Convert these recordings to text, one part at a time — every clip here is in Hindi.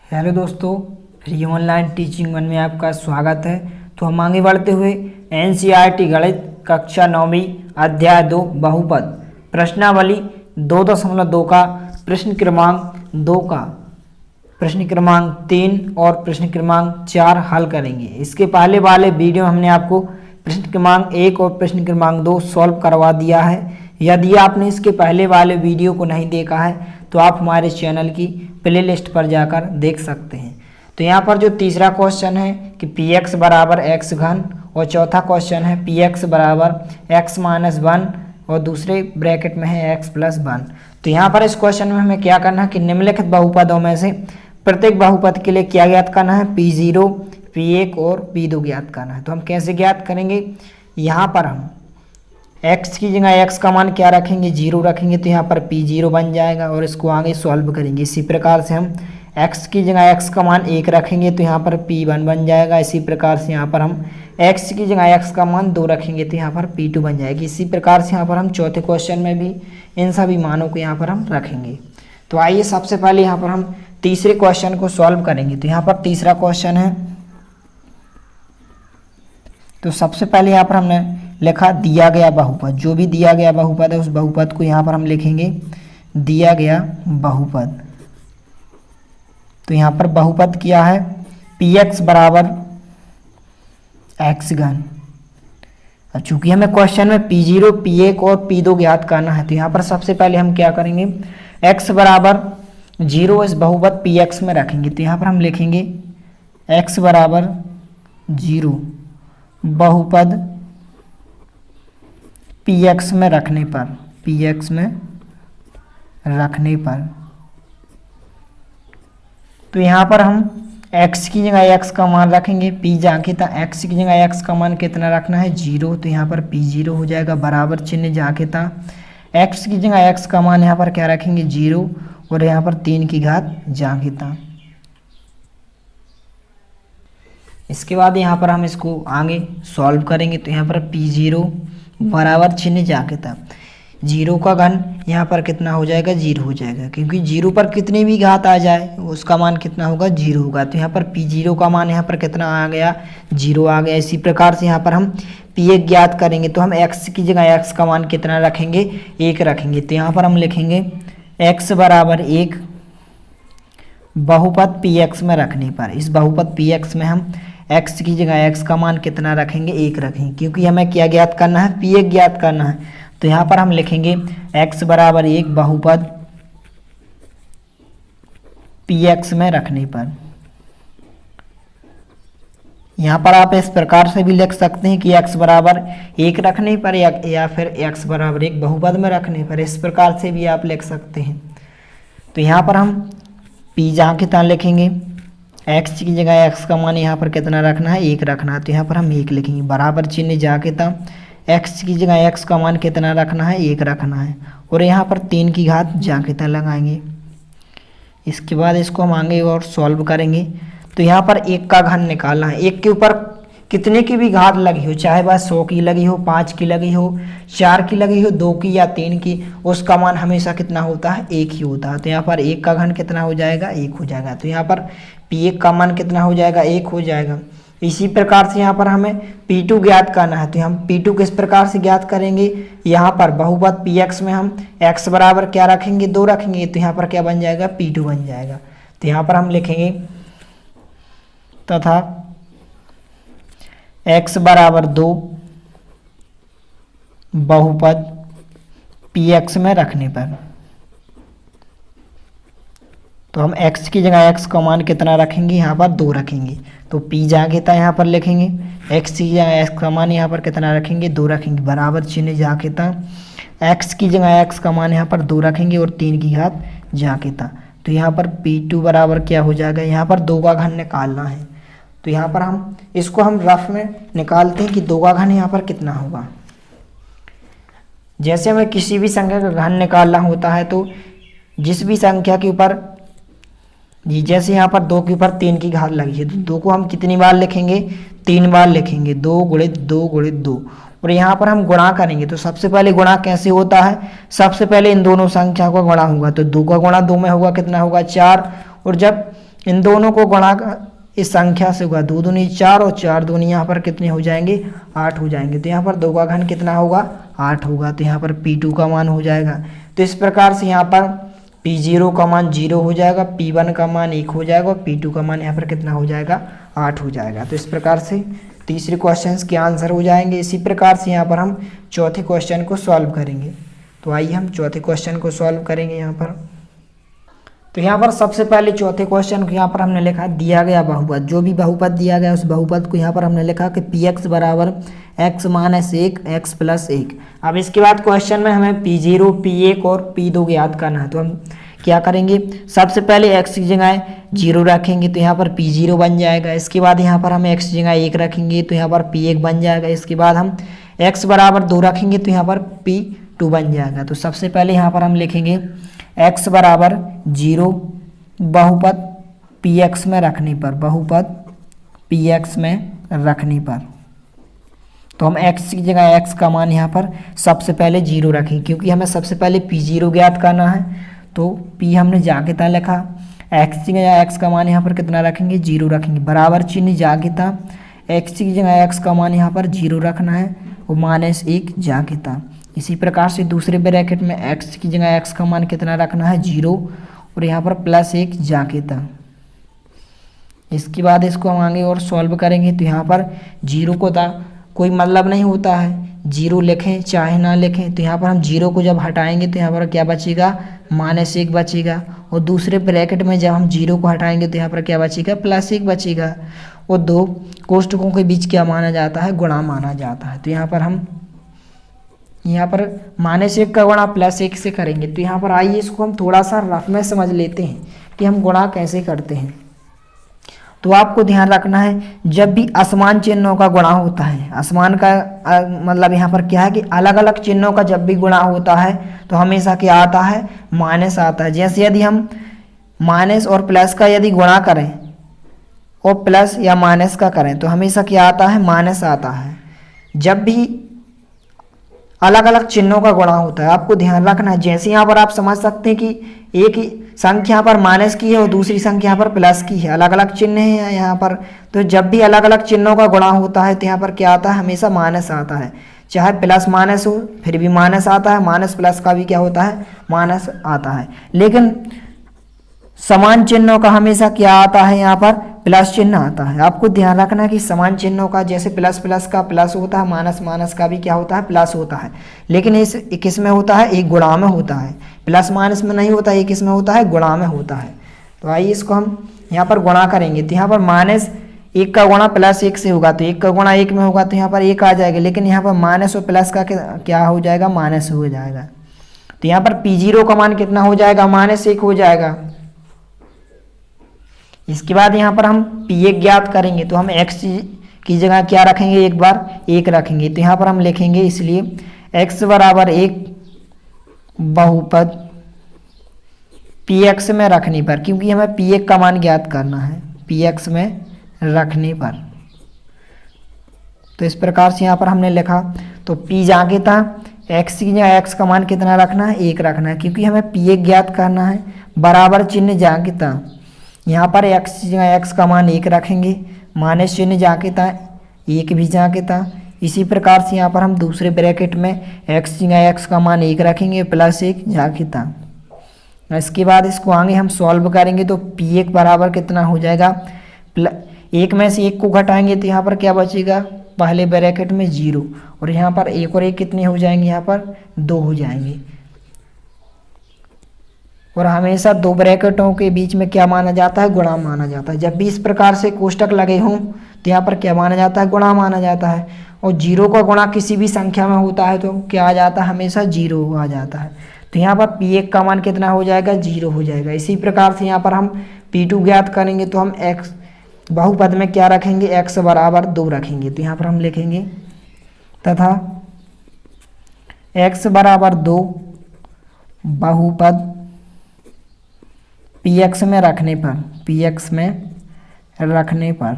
हेलो दोस्तों, फ्री ऑनलाइन टीचिंग वन में आपका स्वागत है। तो हम आगे बढ़ते हुए एनसीईआरटी गणित कक्षा 9वीं अध्याय 2 बहुपद प्रश्नावली 2.2 का प्रश्न क्रमांक 2 का प्रश्न क्रमांक 3 और प्रश्न क्रमांक 4 हल करेंगे। इसके पहले वाले वीडियो हमने आपको प्रश्न क्रमांक 1 और प्रश्न क्रमांक 2 सॉल्व करवा दिया है। यदि आपने इसके पहले वाले वीडियो को नहीं देखा है तो आप हमारे चैनल की प्लेलिस्ट पर जाकर देख सकते हैं। तो यहाँ पर जो तीसरा क्वेश्चन है कि पी एक्स बराबर एक्स घन और चौथा क्वेश्चन है पी एक्स बराबर एक्स माइनस 1 और दूसरे ब्रैकेट में है एक्स प्लस 1। तो यहाँ पर इस क्वेश्चन में हमें क्या करना है कि निम्नलिखित बहुपदों में से प्रत्येक बहुपद के लिए क्या ज्ञात करना है, P0, P1 और P2 ज्ञात करना है। तो हम कैसे ज्ञात करेंगे, यहाँ पर हम x की जगह x का मान क्या रखेंगे, 0 रखेंगे, तो यहाँ पर P0 बन जाएगा और इसको आगे सॉल्व करेंगे। इसी प्रकार से हम x की जगह x का मान 1 रखेंगे तो यहाँ पर P1 बन जाएगा। इसी प्रकार से यहाँ पर हम x की जगह x का मान 2 रखेंगे तो यहाँ पर P2 बन जाएगी। इसी प्रकार से यहाँ पर हम चौथे क्वेश्चन में भी इन सभी मानों को यहाँ पर हम रखेंगे। तो आइए सबसे पहले यहाँ पर हम तीसरे क्वेश्चन को सॉल्व करेंगे। तो यहाँ पर तीसरा क्वेश्चन है, तो सबसे पहले यहाँ पर हमने लिखा दिया गया बहुपद। जो भी दिया गया बहुपद है उस बहुपद को यहाँ पर हम लिखेंगे दिया गया बहुपद। तो यहाँ पर बहुपद क्या है, पी एक्स बराबर एक्स घन। अब चूंकि हमें क्वेश्चन में P0, P1 और P2 ज्ञात करना है तो यहाँ पर सबसे पहले हम क्या करेंगे, x बराबर 0 इस बहुपद Px में रखेंगे। तो यहाँ पर हम लिखेंगे x बराबर 0 बहुपद Px में रखने पर तो यहाँ पर हम x की जगह x का मान रखेंगे। P जाके था x की जगह x का मान कितना रखना है, 0, तो यहाँ पर P0 हो जाएगा। बराबर चिन्ह जाके था x की जगह x का मान यहाँ पर क्या रखेंगे, 0, और यहाँ पर 3 की घात जाके था। इसके बाद यहाँ पर हम इसको आगे सॉल्व करेंगे। तो यहाँ पर P0 बराबर चिन्ह जाके था 0 का घन यहाँ पर कितना हो जाएगा, 0 हो जाएगा, क्योंकि 0 पर कितनी भी घात आ जाए उसका मान कितना होगा, 0 होगा। तो यहाँ पर P0 का मान यहाँ पर कितना आ गया, 0 आ गया। इसी प्रकार से यहाँ पर हम P1 ज्ञात करेंगे तो हम x की जगह x का मान कितना रखेंगे, 1 रखेंगे। तो यहाँ पर हम लिखेंगे x बराबर 1 बहुपद Px में रखने पर। इस बहुपद Px में हम x की जगह x का मान कितना रखेंगे, 1 रखेंगे, क्योंकि हमें क्या ज्ञात करना है, P1 ज्ञात करना है। तो यहाँ पर हम लिखेंगे x बराबर 1 बहुपद Px में रखने पर। यहाँ पर आप इस प्रकार से भी लिख सकते हैं कि x बराबर 1 रखने पर या फिर x बराबर 1 बहुपद में रखने पर, इस प्रकार से भी आप लिख सकते हैं। तो यहाँ पर हम P जहाँ कितना लिखेंगे, x की जगह x का मान यहाँ पर कितना रखना है, 1 रखना है। तो यहाँ पर हम 1 लिखेंगे। बराबर चिन्ह जाके था x की जगह x का मान कितना रखना है, 1 रखना है, और यहाँ पर 3 की घात जाके था लगाएंगे। इसके बाद इसको हम आगे और सॉल्व करेंगे। तो यहाँ पर 1 का घन निकालना है। 1 के ऊपर कितने की भी घात लगी हो, चाहे वह 100 की लगी हो, 5 की लगी हो, 4 की लगी हो, 2 की या 3 की, उसका मान हमेशा कितना होता है, 1 ही होता है। तो यहाँ पर 1 का घन कितना हो जाएगा, 1 हो जाएगा। तो यहाँ पर P1 का मान कितना हो जाएगा, 1 हो जाएगा। इसी प्रकार से यहाँ पर हमें P2 ज्ञात करना है। तो हम P2 किस प्रकार से ज्ञात करेंगे, यहाँ पर बहुपद Px में हम x बराबर क्या रखेंगे, 2 रखेंगे। तो यहाँ पर क्या बन जाएगा, P2 बन जाएगा। तो यहाँ पर हम लिखेंगे तथा x बराबर 2 बहुपद Px में रखने पर। तो हम x की जगह x का मान कितना रखेंगे, यहाँ पर 2 रखेंगे। तो P जाके था यहाँ पर लिखेंगे x की जगह x का मान यहाँ पर कितना रखेंगे, 2 रखेंगे। बराबर चिन्ह जाके था x की जगह x का मान यहाँ पर 2 रखेंगे और 3 की घात जाके था। तो यहाँ पर P2 बराबर क्या हो जाएगा, यहाँ पर 2 का घन निकालना है। तो यहाँ पर हम इसको हम रफ में निकालते हैं कि 2 का घन यहाँ पर कितना होगा। जैसे हमें किसी भी संख्या का घन निकालना होता है तो जिस भी संख्या के ऊपर जी, जैसे यहाँ पर 2 के ऊपर 3 की घात लगी है तो 2 को हम कितनी बार लिखेंगे, 3 बार लिखेंगे, 2 गुणित 2 गुणित 2। और यहाँ पर हम गुणा करेंगे तो सबसे पहले गुणा कैसे होता है, सबसे पहले इन दोनों संख्या का गुणा होगा। तो 2 का गुणा 2 में होगा, कितना होगा, 4। और जब इन दोनों को गुणा इस संख्या से होगा, 2 दूनी 4 और 4 दूनी यहाँ पर कितने हो जाएंगे, 8 हो जाएंगे। तो यहाँ पर 2 का घन कितना होगा, 8 होगा। तो यहाँ पर P2 का मान हो जाएगा। तो इस प्रकार से यहाँ पर P0 का मान 0 हो जाएगा, P1 का मान 1 हो जाएगा और P2 का मान यहाँ पर कितना हो जाएगा, 8 हो जाएगा। तो इस प्रकार से तीसरे क्वेश्चन के आंसर हो जाएंगे। इसी प्रकार से यहाँ पर हम चौथे क्वेश्चन को सॉल्व करेंगे। तो आइए हम चौथे क्वेश्चन को सॉल्व करेंगे यहाँ पर। तो यहाँ पर सबसे पहले चौथे क्वेश्चन को यहाँ पर हमने लिखा दिया गया बहुपद, जो भी बहुपद दिया गया उस बहुपद को यहाँ पर हमने लिखा कि Px बराबर x माइनस 1 x प्लस 1। अब इसके बाद क्वेश्चन में हमें P0, P1 और P2 ज्ञात करना है। तो हम क्या करेंगे, सबसे पहले x की जगह 0 रखेंगे तो यहाँ पर P0 बन जाएगा। इसके बाद यहाँ पर हम x की जगह 1 रखेंगे तो यहाँ पर P1 बन जाएगा। इसके बाद हम x बराबर 2 रखेंगे तो यहाँ पर P2 बन जाएगा। तो सबसे पहले यहाँ पर हम लिखेंगे x बराबर 0 बहुपद Px में रखने पर, बहुपद Px में रखने पर, तो हम x की जगह x का मान यहाँ पर सबसे पहले 0 रखेंगे क्योंकि हमें सबसे पहले P0 ज्ञात करना है। तो P हमने जाके था लिखा, x की जगह x का मान यहाँ पर कितना रखेंगे, 0 रखेंगे। बराबर चिन्ह जाके था, x की जगह x का मान यहाँ पर 0 रखना है और माइनस 1 जाके था। इसी प्रकार से दूसरे ब्रैकेट में x की जगह x का मान कितना रखना है, 0 और यहाँ पर प्लस 1 जाके था। इसके बाद इसको हम आगे और सॉल्व करेंगे तो यहाँ पर 0 को था कोई मतलब नहीं होता है, 0 लिखें चाहे ना लिखें। तो यहाँ पर हम 0 को जब हटाएंगे तो यहाँ पर क्या बचेगा, माइनस 1 बचेगा। और दूसरे ब्रैकेट में जब हम 0 को हटाएंगे तो यहाँ पर क्या बचेगा, प्लस 1 बचेगा। और दो कोष्टकों के बीच क्या माना जाता है, गुणा माना जाता है। तो यहाँ पर हम यहाँ पर माइनस 1 का गुणा प्लस 1 से करेंगे। तो यहाँ पर आइए इसको हम थोड़ा सा रफ में समझ लेते हैं कि हम गुणा कैसे करते हैं। तो आपको ध्यान रखना है, जब भी असमान चिन्हों का गुणा होता है, असमान का मतलब यहाँ पर क्या है कि अलग अलग चिन्हों का जब भी गुणा होता है तो हमेशा क्या आता है, माइनस आता है। जैसे यदि हम माइनस और प्लस का यदि गुणा करें और प्लस या माइनस का करें तो हमेशा क्या आता है, माइनस आता है। जब भी अलग अलग चिन्हों का गुणा होता है आपको ध्यान रखना है। जैसे यहाँ पर आप समझ सकते हैं कि एक संख्या पर माइनस की है और दूसरी संख्या पर प्लस की है, अलग अलग चिन्ह हैं यहाँ पर। तो जब भी अलग अलग चिन्हों का गुणा होता है तो यहाँ पर क्या आता है, हमेशा माइनस आता है। चाहे प्लस माइनस हो फिर भी माइनस आता है, माइनस प्लस का भी क्या होता है, माइनस आता है। लेकिन समान चिन्हों का हमेशा क्या आता है, यहाँ पर प्लस चिन्ह आता है। आपको ध्यान रखना है कि समान चिन्हों का जैसे प्लस प्लस का प्लस होता है, माइनस माइनस का भी क्या होता है, प्लस होता है। लेकिन इस किस में होता है, एक गुणा में होता है, प्लस माइनस में नहीं होता, एक किस में होता है, गुणा में होता है। तो आइए इसको हम यहाँ पर गुणा करेंगे तो यहाँ पर माइनस 1 का गुणा प्लस 1 से होगा तो 1 का गुणा 1 में होगा तो यहाँ पर 1 आ जाएगा। लेकिन यहाँ पर माइनस और प्लस का क्या हो जाएगा, माइनस हो जाएगा। तो यहाँ पर P0 का मान कितना हो जाएगा, माइनस 1 हो जाएगा। इसके बाद यहाँ पर हम P1 ज्ञात करेंगे तो हम x की जगह क्या रखेंगे, एक बार 1 रखेंगे। तो यहाँ पर हम लिखेंगे इसलिए x बराबर 1 बहुपद Px में रखने पर, क्योंकि हमें P1 का मान ज्ञात करना है Px में रखने पर। तो इस प्रकार से यहाँ पर हमने लिखा। तो P जाके था, x की जगह x का मान कितना रखना है, 1 रखना है, क्योंकि हमें P1 ज्ञात करना है। बराबर चिन्ह जाके था, यहाँ पर x की जगह x का मान 1 रखेंगे, माइनस चिन्ह जाके था, 1 भी जाके था। इसी प्रकार से यहाँ पर हम दूसरे ब्रैकेट में x की जगह x का मान 1 रखेंगे, प्लस 1 जाके था। इसके बाद इसको आगे हम सॉल्व करेंगे तो P1 बराबर कितना हो जाएगा, 1 में से 1 को घटाएंगे तो यहाँ पर क्या बचेगा, पहले ब्रैकेट में 0 और यहाँ पर 1 और 1 कितने हो जाएंगे, यहाँ पर 2 हो जाएंगे। और हमेशा दो ब्रैकेटों के बीच में क्या माना जाता है, गुणा माना जाता है। जब भी इस प्रकार से कोष्टक लगे हों तो यहाँ पर क्या माना जाता है, गुणा माना जाता है। और 0 का गुणा किसी भी संख्या में होता है तो क्या आ जाता है, हमेशा 0 आ जाता है। तो यहाँ पर P1 का मान कितना हो जाएगा, 0 हो जाएगा। इसी प्रकार से यहाँ पर हम P2 ज्ञात करेंगे तो हम x बहुपद में क्या रखेंगे, x बराबर 2 रखेंगे। तो यहाँ पर हम लिखेंगे तथा x बराबर 2 बहुपद Px में रखने पर, Px में रखने पर,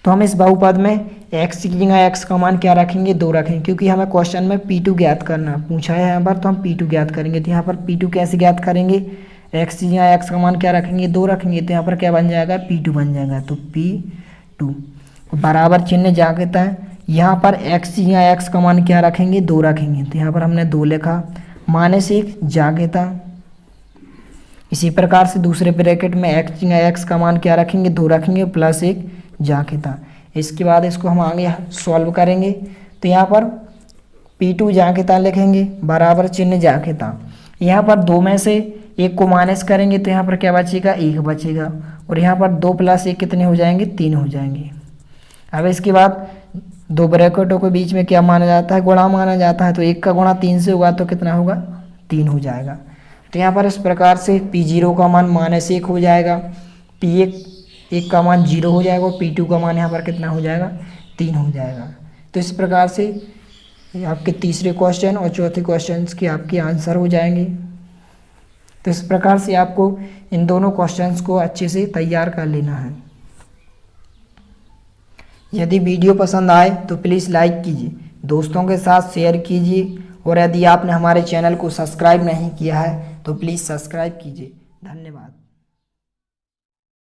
तो हम इस बहुपद में x की जगह x का मान क्या रखेंगे, 2 रखेंगे, क्योंकि हमें क्वेश्चन में P2 ज्ञात करना पूछा है यहाँ पर। तो हम P2 ज्ञात करेंगे। तो यहाँ पर P2 कैसे ज्ञात करेंगे, एक्स यहाँ एक्स का मान क्या रखेंगे 2 रखेंगे, तो यहाँ पर क्या बन जाएगा P2 बन जाएगा। तो P2 बराबर चिन्ह जागता है, यहाँ पर एक्स यहाँ एक्स का मान क्या रखेंगे 2 रखेंगे, तो यहाँ पर हमने 2 लिखा, -1 जागता। इसी प्रकार से दूसरे ब्रैकेट में एक्स यहाँ एक्स का मान क्या रखेंगे 2 रखेंगे, +1 जागता। इसके बाद इसको हम आगे सॉल्व करेंगे, तो यहाँ पर P2 जागता लिखेंगे बराबर चिन्ह जागता। यहाँ पर 2 में से 1 को माइनस करेंगे, तो यहाँ पर क्या बचेगा 1 बचेगा, और यहाँ पर 2 + 1 कितने हो जाएंगे 3 हो जाएंगे। अब इसके बाद 2 ब्रैकेटों के बीच में क्या माना जाता है गुणा माना जाता है, तो 1 का गुणा 3 से होगा तो कितना होगा 3 हो जाएगा। तो यहाँ पर इस प्रकार से P0 का मान -1 हो जाएगा, P1 का मान 0 हो जाएगा, और P2 का मान यहाँ पर कितना हो जाएगा 3 हो जाएगा। तो इस प्रकार से आपके तीसरे क्वेश्चन और चौथे क्वेश्चन के आपके आंसर हो जाएंगे। तो इस प्रकार से आपको इन दोनों क्वेश्चंस को अच्छे से तैयार कर लेना है। यदि वीडियो पसंद आए तो प्लीज़ लाइक कीजिए, दोस्तों के साथ शेयर कीजिए, और यदि आपने हमारे चैनल को सब्सक्राइब नहीं किया है तो प्लीज़ सब्सक्राइब कीजिए। धन्यवाद।